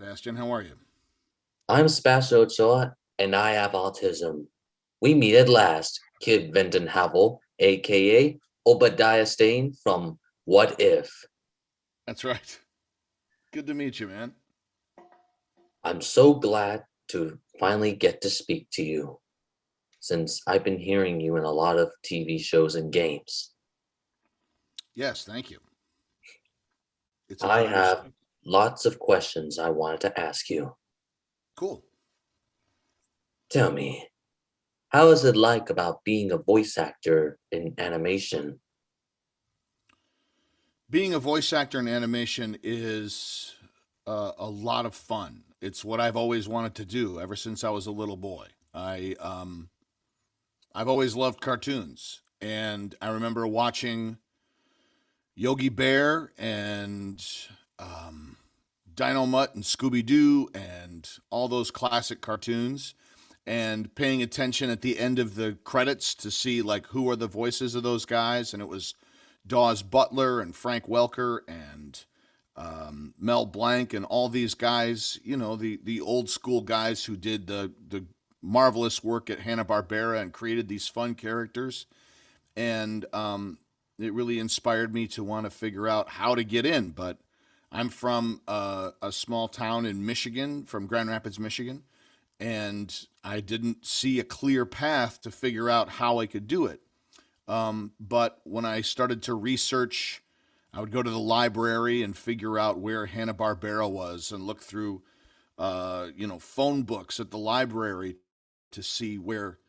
Sebastian. How are you? I'm Sebastian Ochoa, and I have autism. We meet at last, Kiff VandenHeuvel, aka Obadiah Stane from What If. That's right. Good to meet you, man. I'm so glad to finally get to speak to you, since I've been hearing you in a lot of TV shows and games. Yes, thank you. It's an I honor to have speak. lots of questions I wanted to ask you. Cool. Tell me, how is it like about being a voice actor in animation? Being a voice actor in animation is a lot of fun. It's what I've always wanted to do ever since I was a little boy. I've always loved cartoons, and I remember watching Yogi Bear and um, Dino Mutt and Scooby Doo and all those classic cartoons, and paying attention at the end of the credits to see like who are the voices of those guys, and it was Dawes Butler and Frank Welker and Mel Blanc and all these guys. You know, the old school guys who did the marvelous work at Hanna Barbera and created these fun characters, and it really inspired me to want to figure out how to get in. But I'm from a small town in Michigan, from Grand Rapids, Michigan, and I didn't see a clear path to figure out how I could do it. But when I started to research, I would go to the library and figure out where Hanna Barbera was, and look through, phone books at the library to see where,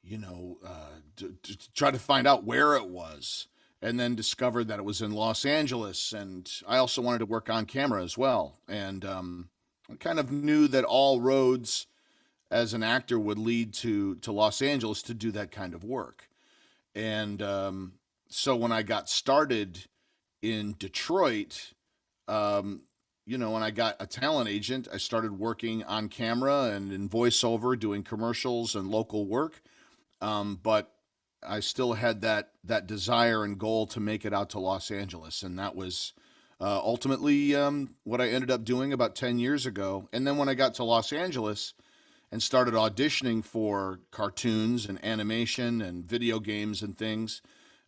to try to find out where it was, and then discovered that it was in Los Angeles. And I also wanted to work on camera as well. And I kind of knew that all roads as an actor would lead to Los Angeles to do that kind of work. And so when I got started in Detroit, when I got a talent agent, I started working on camera and in voiceover, doing commercials and local work. But I still had that desire and goal to make it out to Los Angeles, and that was ultimately what I ended up doing about 10 years ago. And then when I got to Los Angeles and started auditioning for cartoons and animation and video games and things,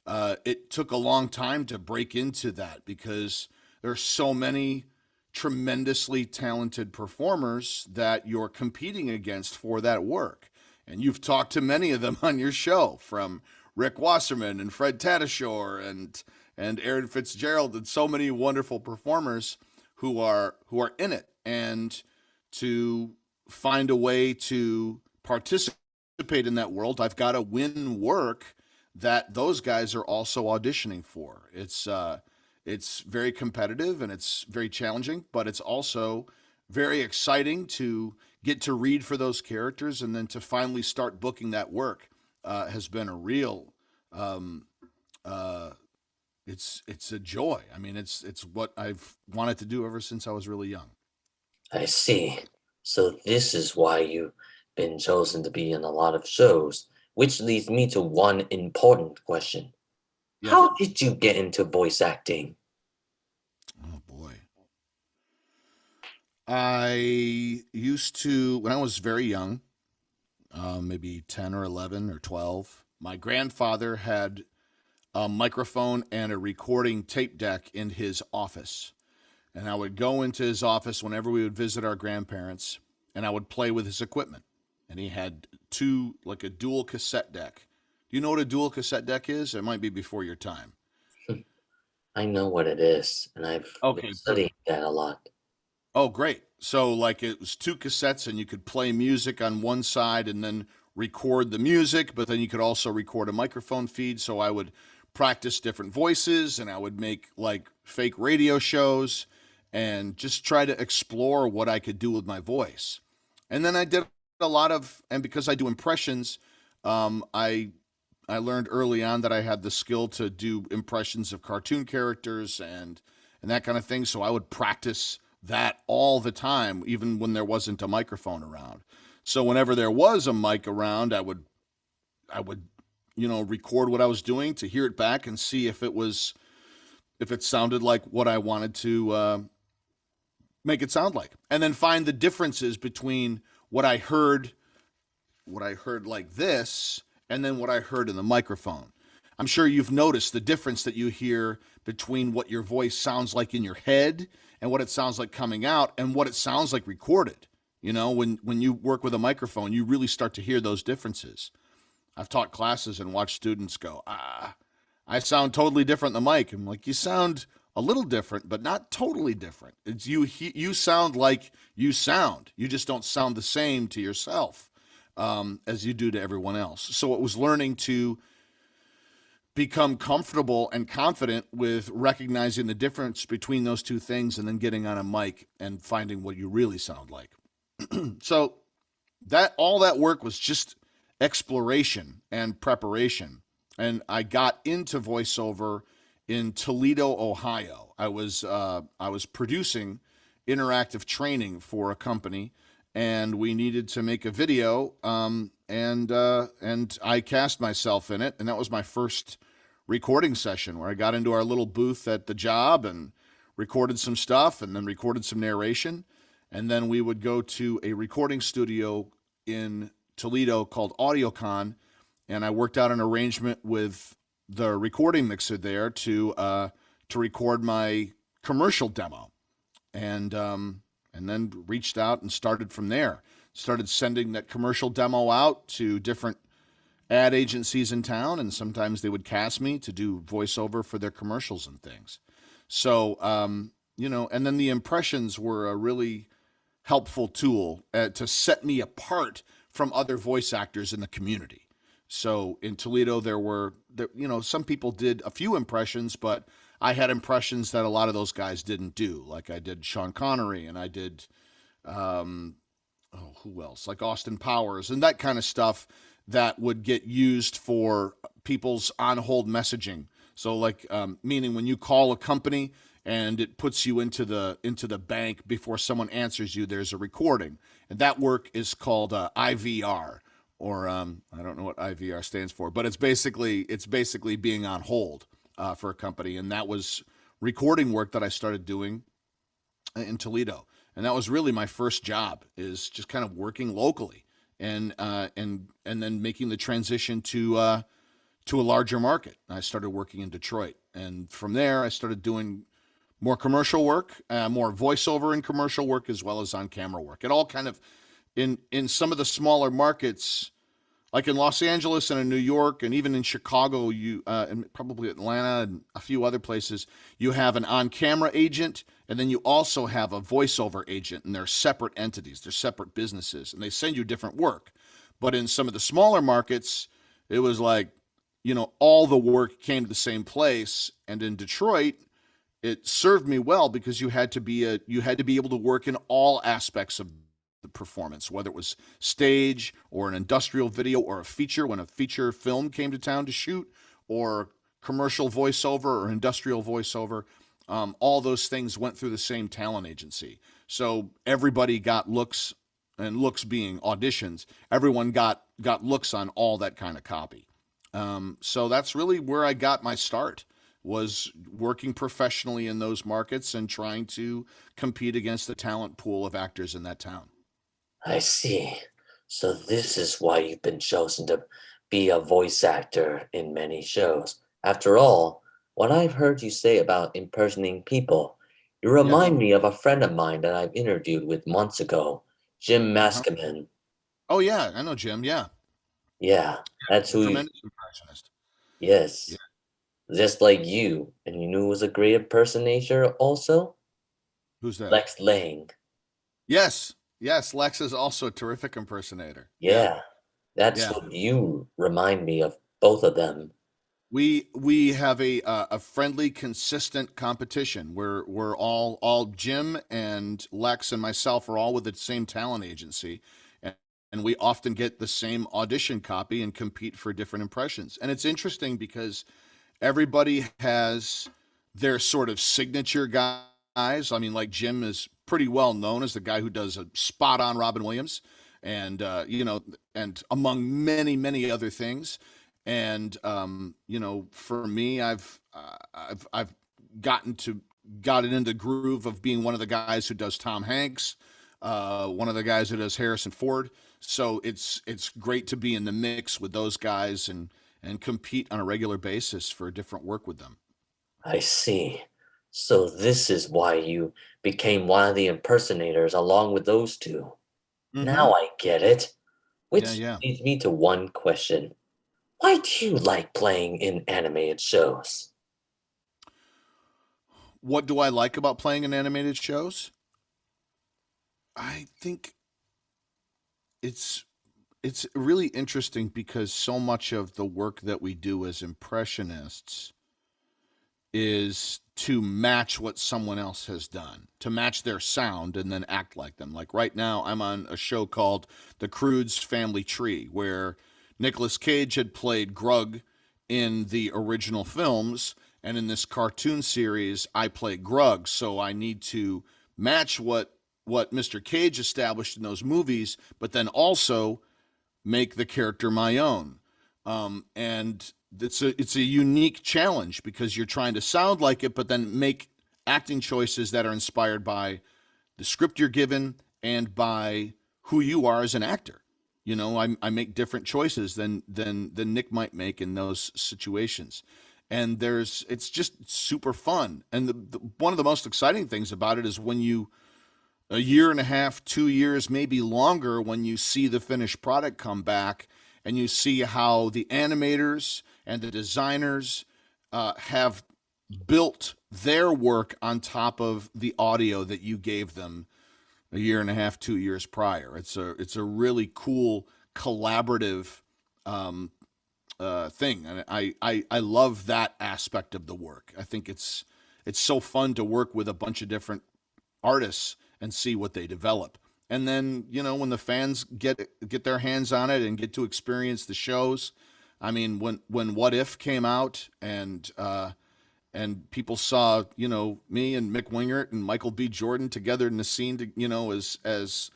it took a long time to break into that because there's so many tremendously talented performers that you're competing against for that work. And you've talked to many of them on your show, from Rick Wasserman and Fred Tatasciore and Aaron Fitzgerald, and so many wonderful performers who are in it. And to find a way to participate in that world, I've got to win work that those guys are also auditioning for. It's very competitive and it's very challenging, but it's also very exciting to get to read for those characters, and then to finally start booking that work has been a real uh, it's a joy. I mean, it's what I've wanted to do ever since I was really young. I see. So this is why you've been chosen to be in a lot of shows, which leads me to one important question. Yes. How did you get into voice acting? Oh boy. I used to, when I was very young, maybe 10 or 11 or 12, my grandfather had a microphone and a recording tape deck in his office. And I would go into his office whenever we would visit our grandparents, and I would play with his equipment. And he had two, like a dual cassette deck. Do you know what a dual cassette deck is? It might be before your time. I know what it is, and I've been Okay, studying perfect. that a lot. Oh, great. So, like, it was two cassettes, and you could play music on one side and then record the music, but then you could also record a microphone feed. So, I would practice different voices, and I would make like fake radio shows and just try to explore what I could do with my voice. And then I did a lot of, and because I do impressions, I learned early on that I had the skill to do impressions of cartoon characters and that kind of thing. So I would practice that all the time, even when there wasn't a microphone around. So whenever there was a mic around, I would record what I was doing to hear it back and see if it sounded like what I wanted to make it sound like, and then find the differences between what I heard like this, and then what I heard in the microphone. I'm sure you've noticed the difference that you hear between what your voice sounds like in your head and what it sounds like coming out and what it sounds like recorded. You know, when you work with a microphone, you really start to hear those differences. I've taught classes and watched students go, I sound totally different in the mic. I'm like, you sound a little different, but not totally different. It's you sound like you sound. You just don't sound the same to yourself as you do to everyone else. So it was learning to become comfortable and confident with recognizing the difference between those two things and then getting on a mic and finding what you really sound like. So that all that work was just exploration and preparation. And I got into voiceover in Toledo, Ohio. I was producing interactive training for a company, and we needed to make a video. And I cast myself in it, and that was my first recording session where I got into our little booth at the job and recorded some stuff, and then recorded some narration, and then we would go to a recording studio in Toledo called AudioCon, and I worked out an arrangement with the recording mixer there to record my commercial demo, and then reached out and started from there. Started sending that commercial demo out to different ad agencies in town, and sometimes they would cast me to do voiceover for their commercials and things. So, and then the impressions were a really helpful tool to set me apart from other voice actors in the community. So in Toledo, some people did a few impressions, but I had impressions that a lot of those guys didn't do. Like I did Sean Connery, and I did, who else? Like Austin Powers and that kind of stuff that would get used for people's on-hold messaging. So like, meaning when you call a company and it puts you into the bank before someone answers you, there's a recording. And that work is called IVR, or I don't know what IVR stands for, but it's basically being on hold for a company. And that was recording work that I started doing in Toledo. And that was really my first job, is just kind of working locally and then making the transition to a larger market. I started working in Detroit, and from there I started doing more commercial work, more voiceover and commercial work, as well as on camera work. It all kind of in some of the smaller markets, like in Los Angeles and in New York and even in Chicago, and probably Atlanta and a few other places, you have an on-camera agent, and then you also have a voiceover agent, and they're separate entities, they're separate businesses, and they send you different work. But in some of the smaller markets, it was like, all the work came to the same place. And in Detroit, it served me well because you had to be able to work in all aspects of the performance, whether it was stage or an industrial video or a feature when a feature film came to town to shoot, or commercial voiceover or industrial voiceover. All those things went through the same talent agency. So everybody got looks, and looks being auditions. Everyone got looks on all that kind of copy. So that's really where I got my start, was working professionally in those markets and trying to compete against the talent pool of actors in that town. I see. So this is why you've been chosen to be a voice actor in many shows. After all, what I've heard you say about impersonating people, you Yes. remind me of a friend of mine that I've interviewed with months ago, Jim Uh-huh. Maskaman. Oh yeah, I know Jim. Yeah, Yeah, that's who you, tremendous impressionist. Yeah. yes, just like you. And you knew it was a great impersonator also? Who's that? Lex Lang. Yes. Yes. Lex is also a terrific impersonator. Yeah. Yeah, that's Yeah. what you remind me of, both of them. We have a friendly, consistent competition. We're all Jim and Lex and myself are all with the same talent agency, and we often get the same audition copy and compete for different impressions. And it's interesting because everybody has their sort of signature guys. I mean, like Jim is pretty well known as the guy who does a spot on Robin Williams, and and among many other things. And for me, I've gotten to got it into the groove of being one of the guys who does Tom Hanks, one of the guys who does Harrison Ford. So it's great to be in the mix with those guys and compete on a regular basis for different work with them. I see. So this is why you became one of the impersonators along with those two. Mm-hmm. Now I get it. Yeah, Which yeah. leads me to one question. Why do you like playing in animated shows? What do I like about playing in animated shows? I think it's it's really interesting because so much of the work that we do as impressionists is to match what someone else has done, to match their sound and then act like them. Like right now, I'm on a show called The Croods Family Tree, where Nicolas Cage had played Grug in the original films, and in this cartoon series, I play Grug. So I need to match what Mr. Cage established in those movies, but then also make the character my own. And it's a unique challenge because you're trying to sound like it, but then make acting choices that are inspired by the script you're given and by who you are as an actor. You know, I make different choices than Nick might make in those situations. And it's just super fun. And one of the most exciting things about it is when you a year and a half, 2 years, maybe longer, when you see the finished product come back and you see how the animators and the designers have built their work on top of the audio that you gave them a year and a half, 2 years prior. It's a really cool collaborative thing, and I love that aspect of the work. I think it's so fun to work with a bunch of different artists and see what they develop. And then, when the fans get their hands on it and get to experience the shows, I mean, when What If came out and people saw, me and Mick Wingert and Michael B. Jordan together in the scene, as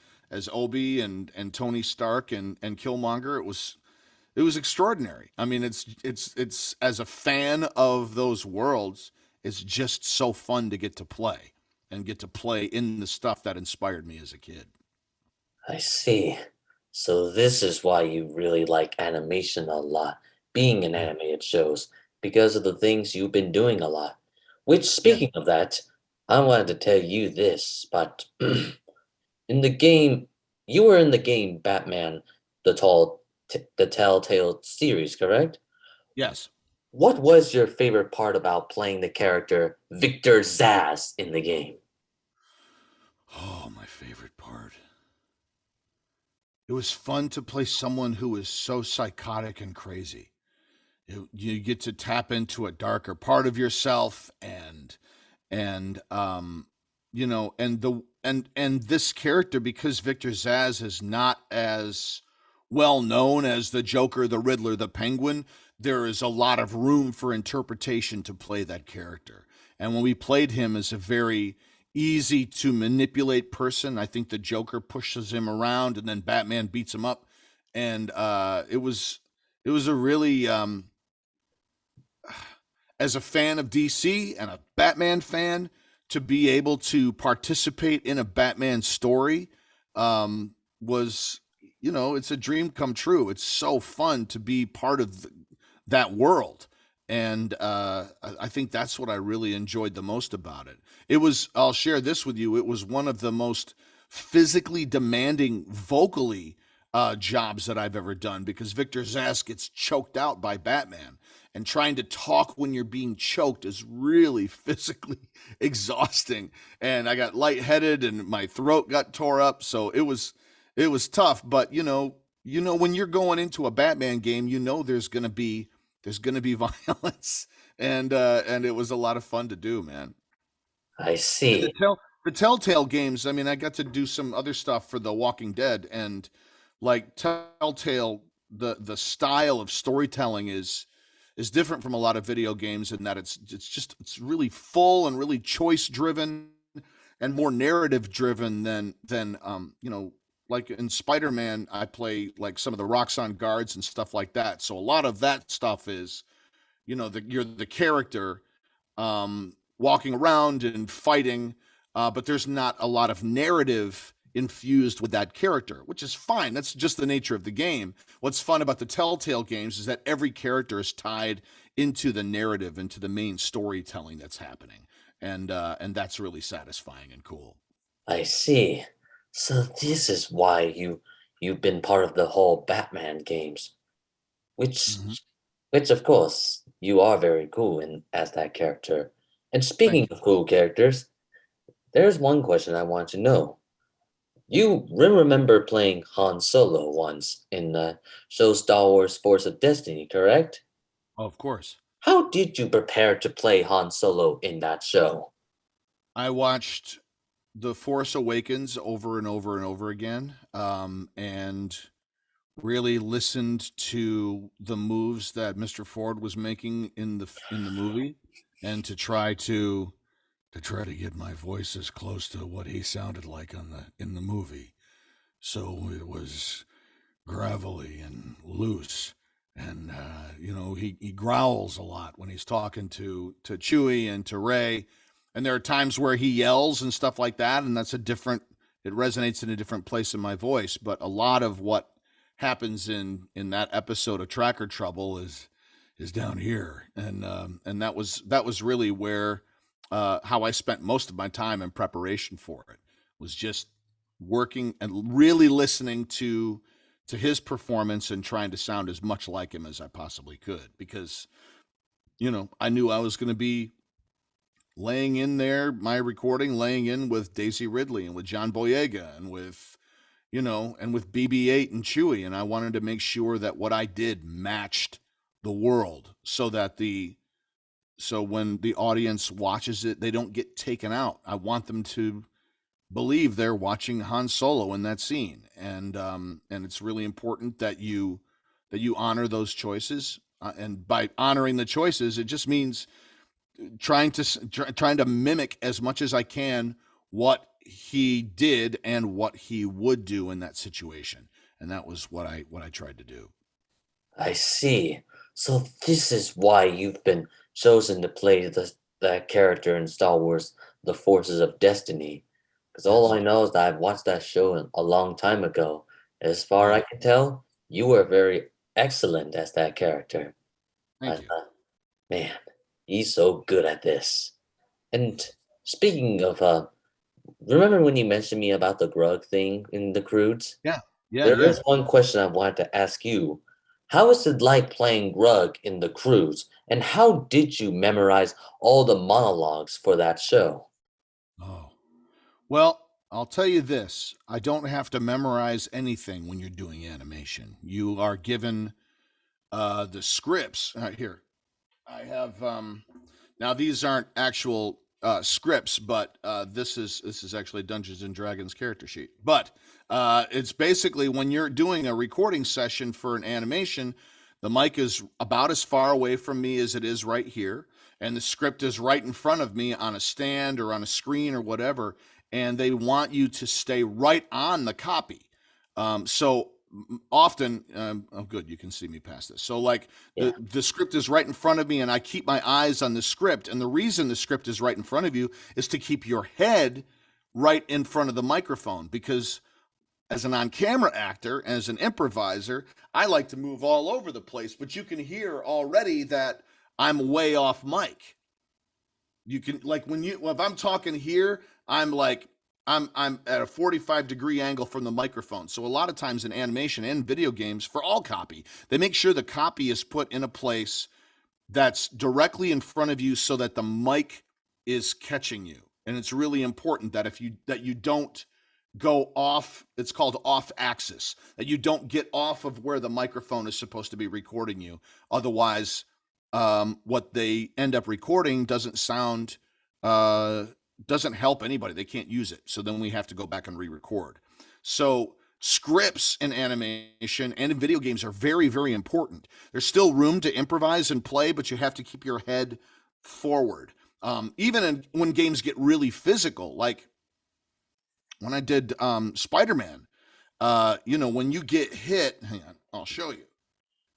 Obi and Tony Stark and Killmonger, it was extraordinary. I mean, it's as a fan of those worlds, it's just so fun to get to play and get to play in the stuff that inspired me as a kid. I see. So this is why you really like animation a lot, being in Yeah. animated shows, because of the things you've been doing a lot. Which, Yeah. speaking of that, I wanted to tell you this, but in the game, you were in the game Batman, the Telltale series, correct? Yes. What was your favorite part about playing the character Victor Zsasz in the game? Oh, my favorite part. It was fun to play someone who was so psychotic and crazy. You get to tap into a darker part of yourself and and this character, because Victor Zsasz is not as well known as the Joker, the Riddler, the Penguin, there is a lot of room for interpretation to play that character. And when we played him as a very easy to manipulate person, I think the Joker pushes him around and then Batman beats him up. And it was a really as a fan of DC and a Batman fan, to be able to participate in a Batman story was, it's a dream come true. It's so fun to be part of that world. And I think that's what I really enjoyed the most about it. I'll share this with you. It was one of the most physically demanding vocally jobs that I've ever done, because Victor Zsasz gets choked out by Batman, and trying to talk when you're being choked is really physically exhausting. And I got lightheaded and my throat got tore up, so it was tough. But when you're going into a Batman game, there's gonna be violence, and it was a lot of fun to do, man. I And see. the Telltale games, I mean, I got to do some other stuff for The Walking Dead, and like Telltale, the style of storytelling is different from a lot of video games in that it's really full and really choice driven and more narrative driven than like in Spider-Man, I play like some of the Roxxon guards and stuff like that. So a lot of that stuff is, you're the character, walking around and fighting, but there's not a lot of narrative infused with that character, which is fine. That's just the nature of the game. What's fun about the Telltale games is that every character is tied into the narrative, into the main storytelling that's happening, and that's really satisfying and cool. I see. So this is why you've been part of the whole Batman games, which Mm-hmm. which of course you are very cool in as that character. And speaking Thank you. of cool characters, there's one question I want to know. You remember playing Han Solo once in the show Star Wars Force of Destiny, correct? Oh, of course. How did you prepare to play Han Solo in that show? I watched The Force Awakens over and over and over again, and really listened to the moves that Mr. Ford was making in the movie, and to try to get my voice as close to what he sounded like in the movie. So it was gravelly and loose, and he growls a lot when he's talking to Chewie and to Ray, and there are times where he yells and stuff like that, and it resonates in a different place in my voice. But a lot of what happens in that episode of Tracker Trouble is down here, and that was really where how I spent most of my time in preparation for it, was just working and really listening to his performance and trying to sound as much like him as I possibly could, because I knew I was going to be laying in there my recording, laying in with Daisy Ridley and with John Boyega and with BB-8 and Chewie, and I wanted to make sure that what I did matched the world, so when the audience watches it, they don't get taken out. I want them to believe they're watching Han Solo in that scene, and it's really important that you honor those choices. And by honoring the choices, it just means trying to mimic as much as I can what he did and what he would do in that situation, and that was what I tried to do. I see. So this is why you've been chosen to play that character in Star Wars: The Forces of Destiny. Because all Yes, I know is that I've watched that show a long time ago. As far yeah. I can tell, you were very excellent as that character. I Thank you. thought, man, he's so good at this. And speaking of, remember when you mentioned me about the grug thing in the Croods? Yeah, yeah, There is yeah. one question I wanted to ask you. How is it like playing Grug in the cruise? And how did you memorize all the monologues for that show? Oh, well, I'll tell you this: I don't have to memorize anything when you're doing animation. You are given the scripts. Here, I have now these aren't actual scripts, but this is actually Dungeons and Dragons character sheet. But it's basically when you're doing a recording session for an animation, the mic is about as far away from me as it is right here, and the script is right in front of me on a stand or on a screen or whatever, and they want you to stay right on the copy. So often, oh, good, you can see me past this. So, like, Yeah, the script is right in front of me, and I keep my eyes on the script. And the reason the script is right in front of you is to keep your head right in front of the microphone, because as an on-camera actor, as an improviser, I like to move all over the place. But you can hear already that I'm way off mic. You can, like, if I'm talking here, I'm at a 45-degree angle from the microphone. So a lot of times in animation and video games, for all copy, they make sure the copy is put in a place that's directly in front of you so that the mic is catching you. And it's really important that you don't go off, it's called off axis, that you don't get off of where the microphone is supposed to be recording you. Otherwise, what they end up recording uh, doesn't help anybody. They can't use it. So then we have to go back and re-record. So scripts in animation and in video games are very, very important. There's still room to improvise and play, but you have to keep your head forward. When games get really physical, like when I did Spider-Man, when you get hit, hang on, I'll show you.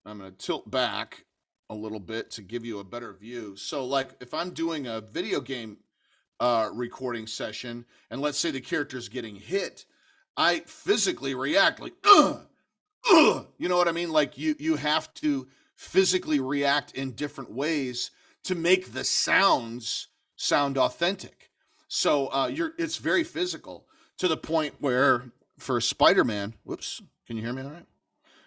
I'm going to tilt back. a little bit to give you a better view. So, like, if I'm doing a video game recording session, and let's say the character's getting hit, I physically react like, ugh, ugh. You know what I mean? Like you have to physically react in different ways to make the sounds sound authentic. So it's very physical to the point where for Spider-Man, whoops, can you hear me all right?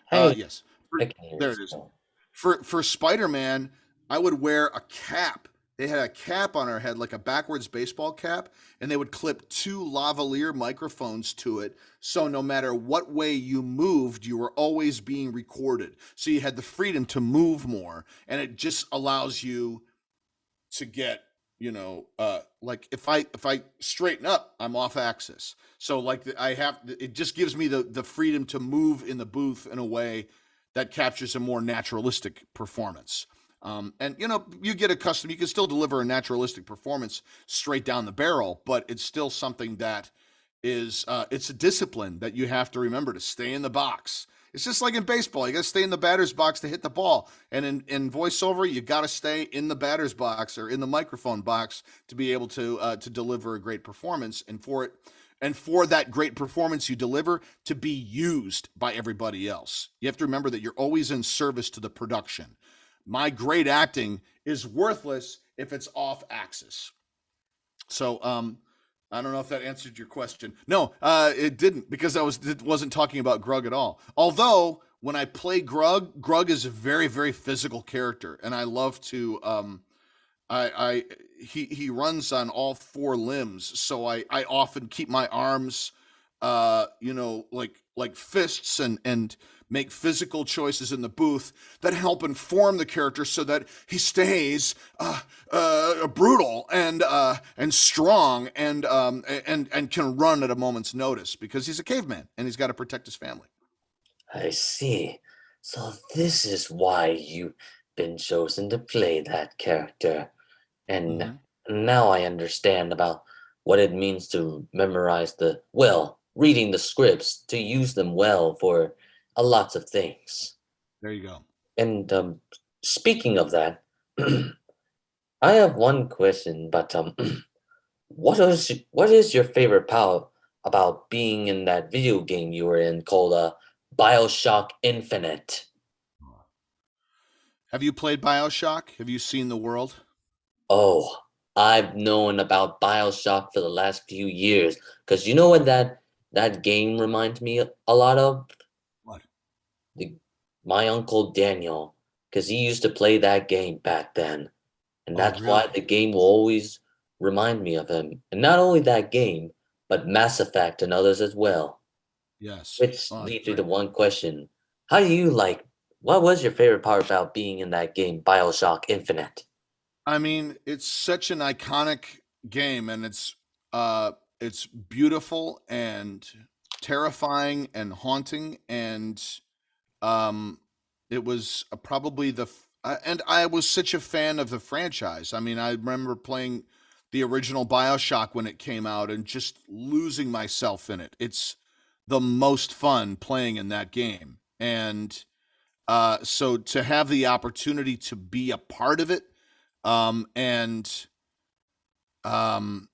Hey, Yes. I can hear you There it is. still. For Spider-Man, I would wear a cap. They had a cap on our head, like a backwards baseball cap, and they would clip two lavalier microphones to it. So no matter what way you moved, you were always being recorded. So you had the freedom to move more, and it just allows you to get, like if I straighten up, I'm off axis. So like I have, it just gives me the freedom to move in the booth in a way that captures a more naturalistic performance. And you get accustomed. You can still deliver a naturalistic performance straight down the barrel, but it's still something that is it's a discipline that you have to remember to stay in the box. It's just like in baseball. You got to stay in the batter's box to hit the ball. And in voiceover, you got to stay in the batter's box or in the microphone box to be able to deliver a great performance. And for that great performance you deliver to be used by everybody else. You have to remember that you're always in service to the production. My great acting is worthless if it's off axis. So I don't know if that answered your question. No, it didn't because it wasn't talking about Grug at all. Although when I play Grug is a very very physical character, and I love to. He runs on all four limbs, so I often keep my arms, like fists and make physical choices in the booth that help inform the character so that he stays brutal and strong and can run at a moment's notice because he's a caveman and he's got to protect his family. I see. So this is why you've been chosen to play that character. And Mm-hmm. now I understand about what it means to memorize reading the scripts, to use them well for a lots of things. There you go. And speaking of that, I have one question, but what is your favorite part about being in that video game you were in called BioShock Infinite? Have you played BioShock? Have you seen the world? Oh, I've known about BioShock for the last few years because you know what that game reminds me a lot of? What? The, my uncle Daniel, because he used to play that game back then, and Oh, that's why really? the game will always remind me of him. And not only that game, but Mass Effect and others as well. Yes. Which Oh, that's leads me great. to one question: How do you like? What was your favorite part about being in that game, BioShock Infinite? I mean, it's such an iconic game, and it's beautiful and terrifying and haunting, and um, it was probably and I was such a fan of the franchise. I mean, I remember playing the original BioShock when it came out and just losing myself in it. It's the most fun playing in that game, and so to have the opportunity to be a part of it, and um,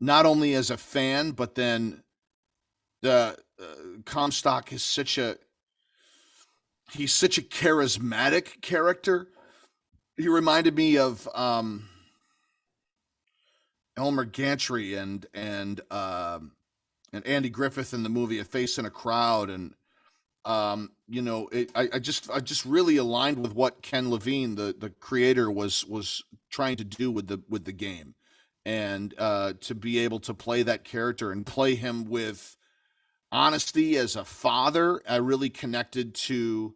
not only as a fan, but then the Comstock is he's such a charismatic character. He reminded me of Elmer Gantry and Andy Griffith in the movie A Face in a Crowd, and I just really aligned with what Ken Levine, the creator, was trying to do with the game, and to be able to play that character and play him with honesty as a father, I really connected to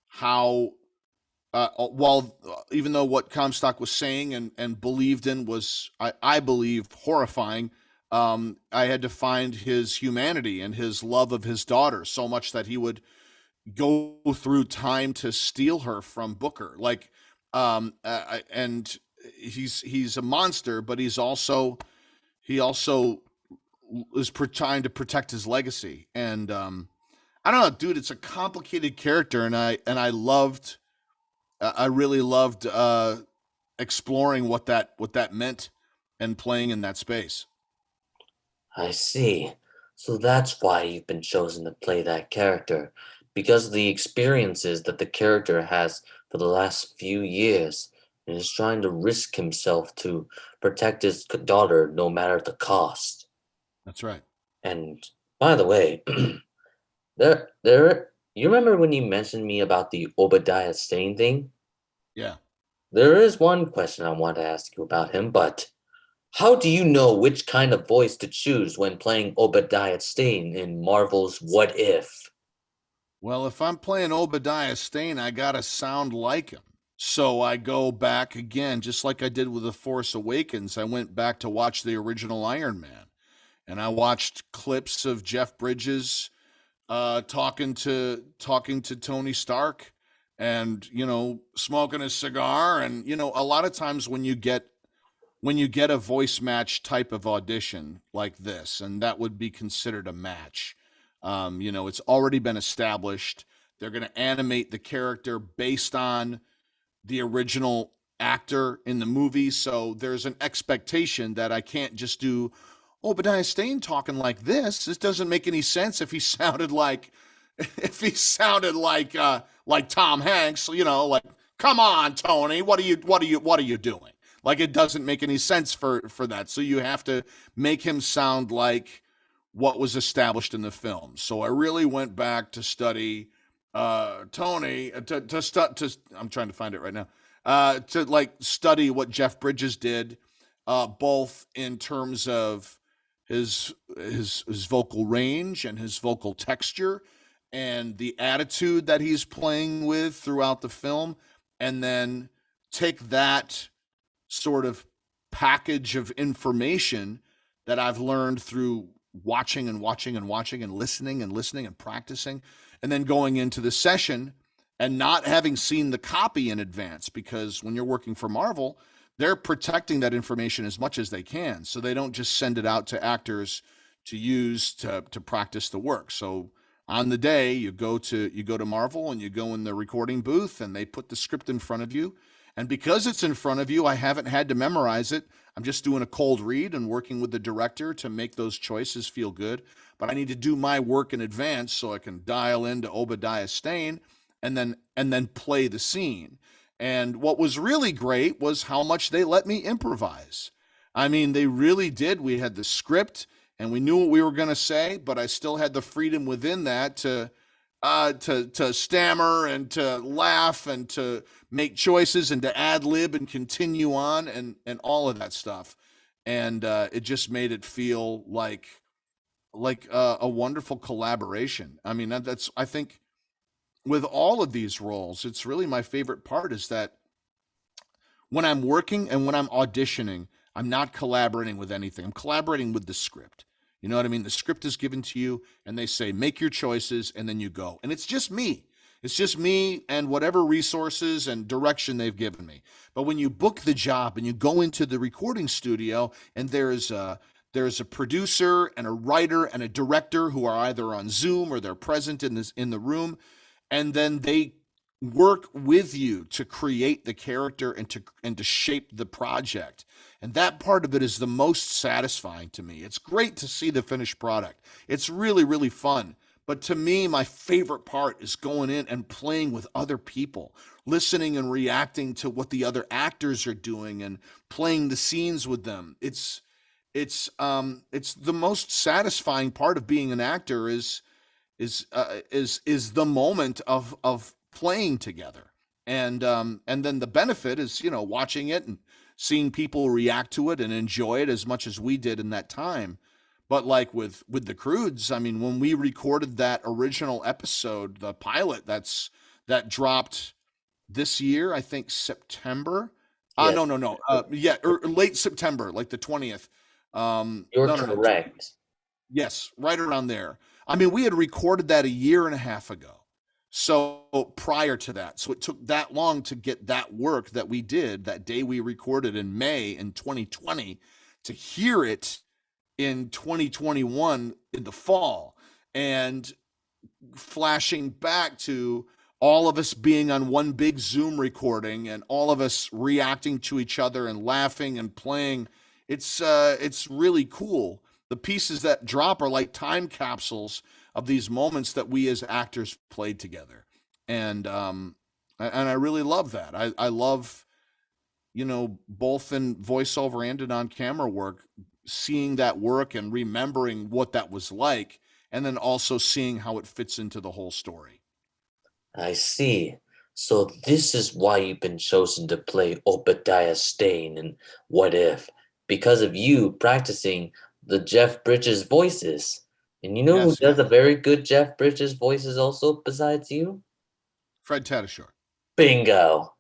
how while even though what Comstock was saying and believed in was I believe horrifying, I had to find his humanity and his love of his daughter so much that he would go through time to steal her from Booker. Like, and he's a monster, but he also is trying to protect his legacy. And I don't know, dude. It's a complicated character, and I loved I really loved exploring what that meant and playing in that space. I see. So that's why you've been chosen to play that character, because of the experiences that the character has for the last few years, and is trying to risk himself to protect his daughter no matter the cost. That's right. And by the way, you remember when you mentioned me about the Obadiah Stane thing? Yeah. There is one question I want to ask you about him, but how do you know which kind of voice to choose when playing Obadiah Stane in Marvel's What If? Well, if I'm playing Obadiah Stane, I gotta sound like him. So I go back again, just like I did with The Force Awakens. I went back to watch the original Iron Man, and I watched clips of Jeff Bridges talking to Tony Stark, and smoking a cigar, and a lot of times when you get a voice match type of audition like this, and that would be considered a match. It's already been established. They're going to animate the character based on the original actor in the movie. So there's an expectation that I can't just do Obadiah Stane talking like this. This doesn't make any sense if he sounded like like Tom Hanks, like, come on, Tony, what are you doing? Like, it doesn't make any sense for that. So you have to make him sound like what was established in the film. So I really went back to study Tony to I'm trying to find it right now. To like study what Jeff Bridges did, both in terms of his vocal range and his vocal texture and the attitude that he's playing with throughout the film, and then take that sort of package of information that I've learned through watching and watching and watching and listening and practicing, and then going into the session and not having seen the copy in advance, because when you're working for Marvel, they're protecting that information as much as they can, so they don't just send it out to actors to use to practice the work. So on the day you go to Marvel and you go in the recording booth and they put the script in front of you, and because it's in front of you, I haven't had to memorize it. I'm just doing a cold read and working with the director to make those choices feel good. But I need to do my work in advance so I can dial into Obadiah Stane and then play the scene. And what was really great was how much they let me improvise. I mean, they really did. We had the script and we knew what we were going to say, but I still had the freedom within that to stammer and to laugh and to make choices and to ad lib and continue on and all of that stuff. And it just made it feel like a wonderful collaboration. I mean, that's I think with all of these roles, it's really my favorite part is that when I'm working and when I'm auditioning, I'm not collaborating with anything. I'm collaborating with the script. You know what I mean? The script is given to you and they say, make your choices, and then you go. And it's just me. It's just me and whatever resources and direction they've given me. But when you book the job and you go into the recording studio and there's a producer and a writer and a director who are either on Zoom or they're present in the room, and then they work with you to create the character and to shape the project. And that part of it is the most satisfying to me. It's great to see the finished product. It's really, really fun. But to me, my favorite part is going in and playing with other people, listening and reacting to what the other actors are doing and playing the scenes with them. It's the most satisfying part of being an actor is the moment of playing together, and then the benefit is watching it and seeing people react to it and enjoy it as much as we did in that time. But like with the Croods, I mean, when we recorded that original episode, the pilot that dropped this year, I think September. Yes, No, no, no. Yeah, or late September, like the 20th. you're No, no, no. correct. Yes, right around there. I mean, we had recorded that a year and a half ago. So prior to that, so it took that long to get that work that we did that day we recorded in May in 2020 to hear it in 2021 in the fall. And flashing back to all of us being on one big Zoom recording and all of us reacting to each other and laughing and playing. It's really cool. The pieces that drop are like time capsules of these moments that we as actors played together. And I really love that. I love, both in voiceover and in on camera work, seeing that work and remembering what that was like, and then also seeing how it fits into the whole story. I see. So this is why you've been chosen to play Obadiah Stane in What If, because of you practicing the Jeff Bridges voices. And you know who Yes, does a yes. very good Jeff Bridges voices also besides you? Fred Tatasciore. Bingo.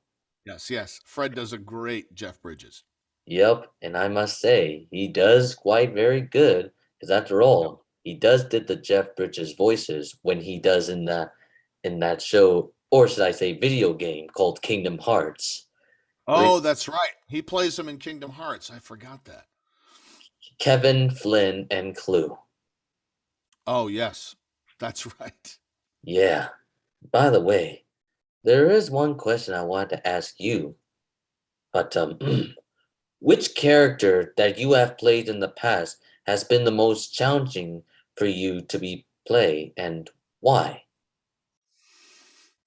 Yes, yes. Fred does a great Jeff Bridges. Yep, and I must say, he does quite very good, because after Yep. all, he does did the Jeff Bridges voices when he does in that show, or should I say video game called Kingdom Hearts, where Oh, that's right. He plays him in Kingdom Hearts. I forgot that. Kevin, Flynn, and Clue. Oh, yes. That's right. Yeah. By the way, there is one question I wanted to ask you, but which character that you have played in the past has been the most challenging for you to be play, and why?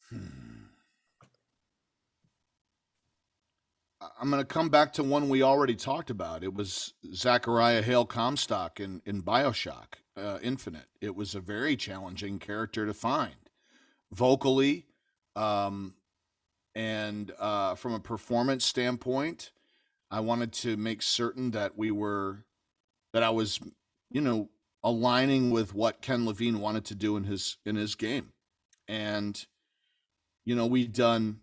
Hmm. I'm going to come back to one we already talked about. It was Zachariah Hale Comstock in BioShock Infinite. It was a very challenging character to find vocally, um, and from a performance standpoint. I wanted to make certain that I was, you know, aligning with what Ken Levine wanted to do in his game. And we've done,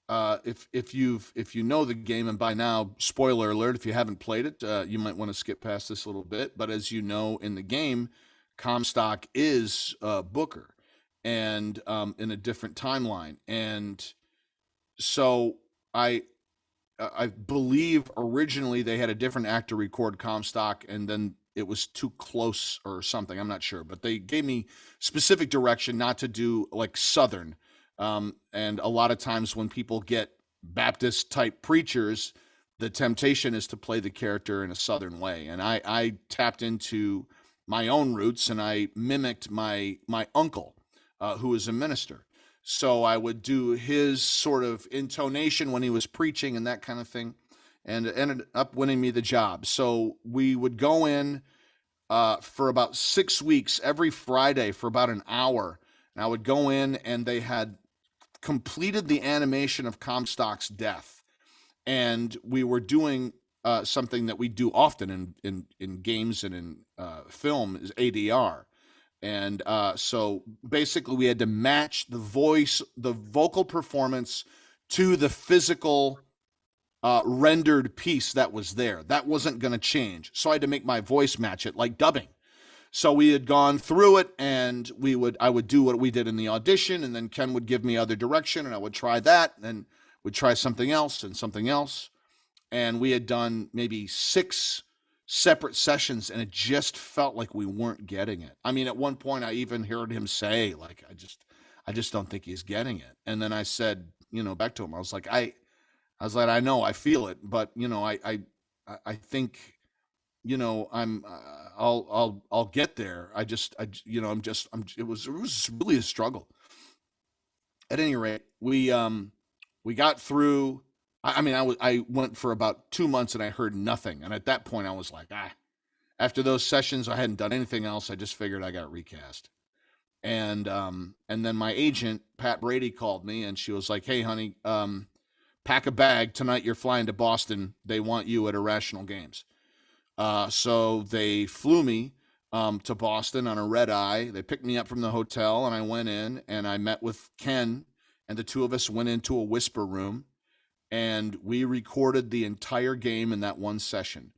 if you know the game, and by now, spoiler alert, if you haven't played it, you might want to skip past this a little bit. But as you know, in the game, Comstock is Booker, and in a different timeline. And so I I believe originally they had a different actor record Comstock, and then it was too close or something. I'm not sure, but they gave me specific direction not to do like Southern. And a lot of times when people get Baptist type preachers, the temptation is to play the character in a Southern way. And I tapped into my own roots and I mimicked my uncle, who was a minister. So I would do his sort of intonation when he was preaching and that kind of thing. And it ended up winning me the job. So we would go in for about 6 weeks every Friday for about an hour. And I would go in and they had completed the animation of Comstock's death. And we were doing something that we do often in games and in film is ADR. And so basically, we had to match the vocal performance to the physical rendered piece that was there. That wasn't going to change. So I had to make my voice match it like dubbing. So we had gone through it and I would do what we did in the audition, and then Ken would give me other direction and I would try that and then would try something else and something else. And we had done maybe 6 separate sessions and it just felt like we weren't getting it. I mean, at one point I even heard him say like I just don't think he's getting it. And then I said, back to him, I was like I know, I feel it, but I think I'll get there. It was really a struggle. At any rate, we got through. I went for about 2 months and I heard nothing. And at that point, I was like, After those sessions, I hadn't done anything else. I just figured I got recast. And then my agent Pat Brady called me and she was like, "Hey, honey, pack a bag tonight. You're flying to Boston. They want you at Irrational Games." So they flew me to Boston on a red eye. They picked me up from the hotel, and I went in and I met with Ken, and the two of us went into a whisper room, and we recorded the entire game in that one session.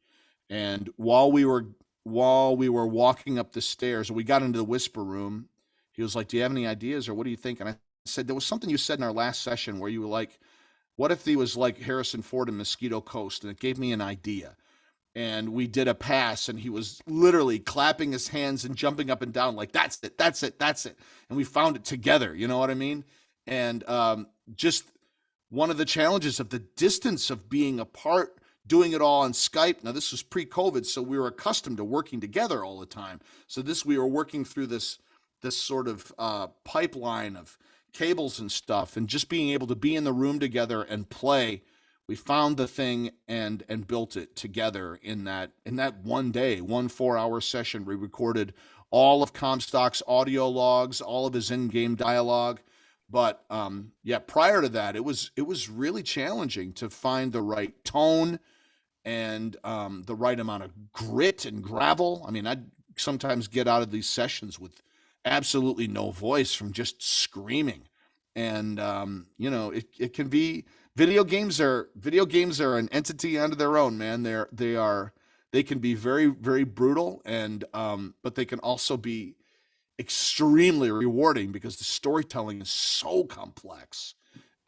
And while we were walking up the stairs, we got into the whisper room. He was like, "Do you have any ideas, or what do you think?" And I said, "There was something you said in our last session where you were like, what if he was like Harrison Ford in Mosquito Coast?" And it gave me an idea. and we did a pass, and he was literally clapping his hands and jumping up and down like, that's it, that's it, that's it. And we found it together, you know what I mean? And just one of the challenges of the distance of being apart, doing it all on Skype. Now, this was pre-COVID, so we were accustomed to working together all the time. So we were working through this sort of pipeline of cables and stuff, and just being able to be in the room together and play. We found the thing and built it together in that one day, 4-hour session. We recorded all of Comstock's audio logs, all of his in-game dialogue. But yeah, prior to that, it was really challenging to find the right tone and the right amount of grit and gravel. I mean, I'd sometimes get out of these sessions with absolutely no voice from just screaming. And it can be, video games are an entity unto their own, man. They can be very, very brutal, and but they can also be extremely rewarding because the storytelling is so complex,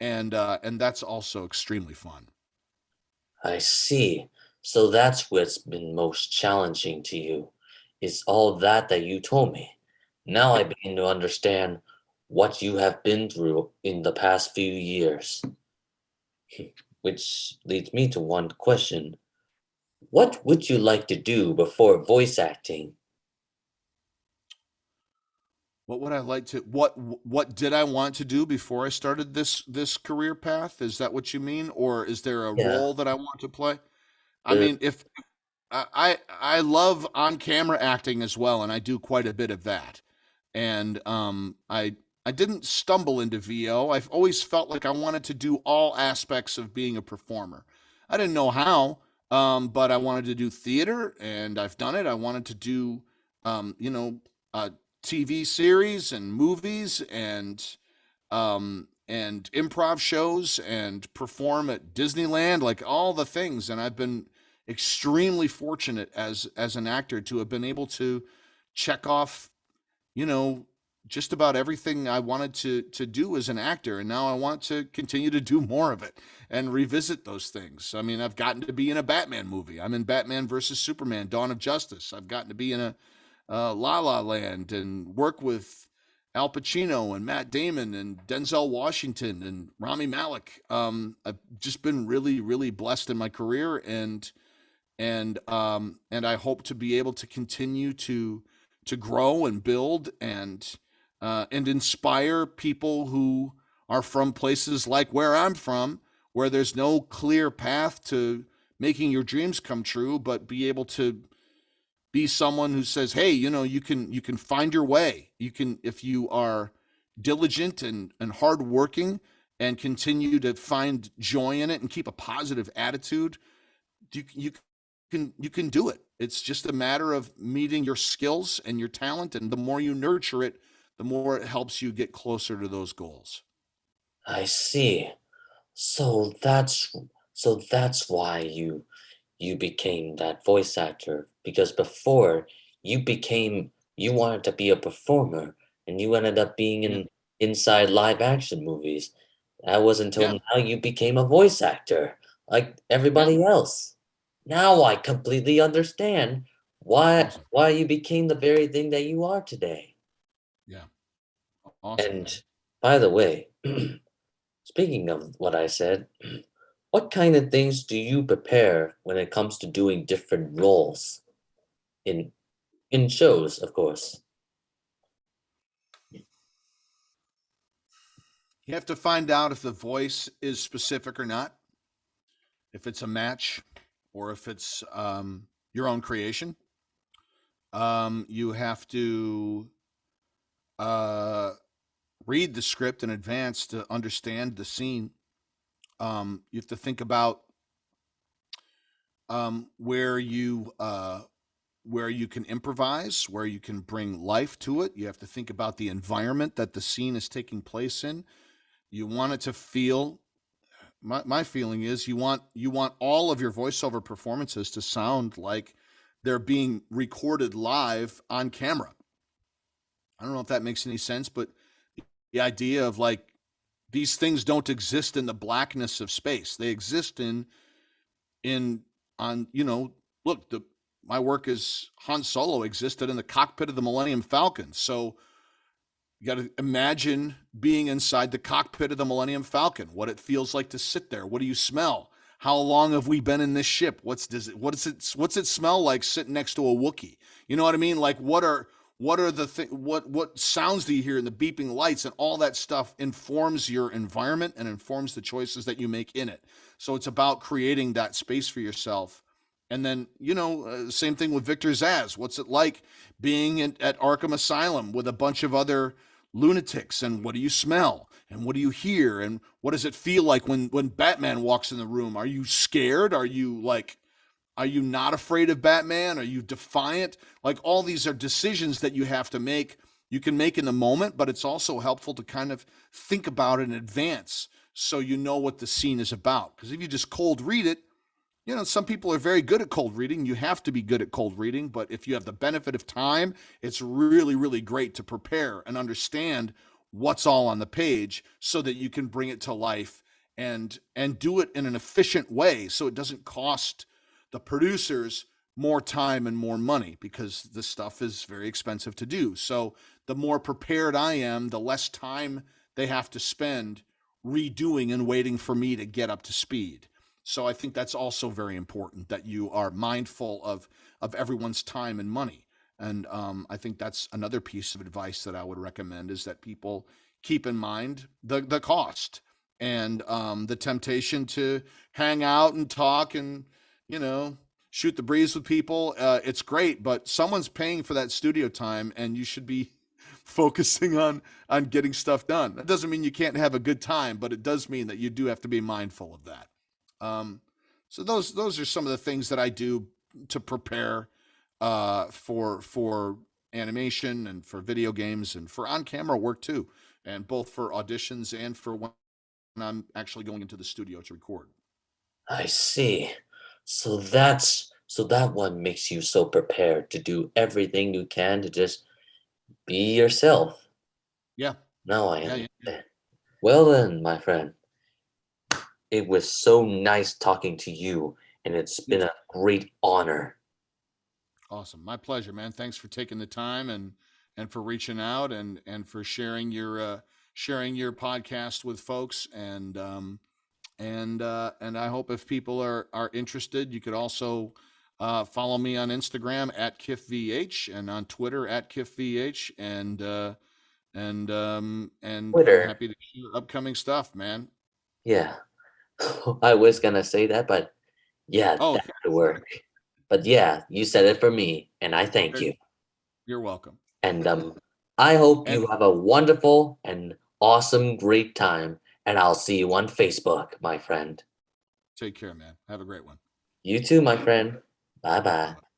and that's also extremely fun. I see. So that's what's been most challenging to you, is all that you told me. Now I Yep. begin to understand what you have been through in the past few years. Which leads me to one question. What would you like to do before voice acting? What would I like to what did I want to do before I started this career path? Is that what you mean? Or is there a Yeah, role that I want to play? I the mean, if I love on camera acting as well, and I do quite a bit of that. And I didn't stumble into VO. I've always felt like I wanted to do all aspects of being a performer. I didn't know how, but I wanted to do theater, and I've done it. I wanted to do, um, you know, uh, TV series and movies and improv shows and perform at Disneyland, like all the things. And I've been extremely fortunate as an actor to have been able to check off, you know, just about everything I wanted to do as an actor, and now I want to continue to do more of it and revisit those things. I mean, I've gotten to be in a Batman movie. I'm in Batman versus Superman: Dawn of Justice. I've gotten to be in a La La Land and work with Al Pacino and Matt Damon and Denzel Washington and Rami Malek. I've just been really, really blessed in my career, and I hope to be able to continue to grow and build and inspire people who are from places like where I'm from, where there's no clear path to making your dreams come true, but be able to be someone who says, hey, you can find your way. You can, if you are diligent and hardworking and continue to find joy in it and keep a positive attitude, you can do it. It's just a matter of meeting your skills and your talent, and the more you nurture it, the more it helps you get closer to those goals. I see. So that's why you became that voice actor, because before you wanted to be a performer and you ended up being Yeah, in inside live action movies. That was until yeah, now you became a voice actor like yeah. everybody else. Now I completely understand Awesome. why you became the very thing that you are today. Yeah, awesome, And man. by the way, speaking of what I said, what kind of things do you prepare when it comes to doing different roles in shows, of course? You have to find out if the voice is specific or not, if it's a match, or if it's your own creation. You have to uh, read the script in advance to understand the scene. You have to think about where you can improvise, where you can bring life to it. You have to think about the environment that the scene is taking place in. You want it to feel. My feeling is you want all of your voiceover performances to sound like they're being recorded live on camera. I don't know if that makes any sense, but the idea of like these things don't exist in the blackness of space. They exist in on, look, my work as Han Solo existed in the cockpit of the Millennium Falcon. So you got to imagine being inside the cockpit of the Millennium Falcon, what it feels like to sit there. What do you smell? How long have we been in this ship? What's it smell like sitting next to a Wookiee? You know what I mean? Like what sounds do you hear in the beeping lights, and all that stuff informs your environment and informs the choices that you make in it. So it's about creating that space for yourself. And then, same thing with Victor Zsasz. What's it like being at Arkham Asylum with a bunch of other lunatics, and what do you smell, and what do you hear, and what does it feel like when Batman walks in the room? Are you scared? Are you not afraid of Batman? Are you defiant? Like, all these are decisions that you have to make. You can make in the moment, but it's also helpful to kind of think about it in advance so you know what the scene is about. Because if you just cold read it, some people are very good at cold reading. You have to be good at cold reading, but if you have the benefit of time, it's really, really great to prepare and understand what's all on the page so that you can bring it to life and do it in an efficient way, so it doesn't cost the producers more time and more money, because this stuff is very expensive to do. So the more prepared I am, the less time they have to spend redoing and waiting for me to get up to speed. So I think that's also very important, that you are mindful of everyone's time and money. And I think that's another piece of advice that I would recommend, is that people keep in mind the cost and the temptation to hang out and talk and, shoot the breeze with people. It's great, but someone's paying for that studio time, and you should be focusing on getting stuff done. That doesn't mean you can't have a good time, but it does mean that you do have to be mindful of that. So those are some of the things that I do to prepare for animation and for video games and for on-camera work too, and both for auditions and for when I'm actually going into the studio to record. I see. So that one makes you so prepared to do everything you can to just be yourself. Yeah, Now I yeah, yeah, yeah. understand. Well then, my friend, it was so nice talking to you, and it's You been a great honor. Awesome. My pleasure, man. Thanks for taking the time and for reaching out and for sharing your podcast with folks. And I hope if people are interested, you could also follow me on Instagram at Kiff VH and on Twitter at Kiff VH, and I'm Twitter. happy to share upcoming stuff, man. Yeah. I was gonna say that, but yeah, Oh, that okay. would work. But yeah, you said it for me, and I thank Okay. you. You're welcome. And I hope And you have a wonderful and awesome, great time. And I'll see you on Facebook, my friend. take care, man. Have a great one. You too, my friend. Bye bye. Bye.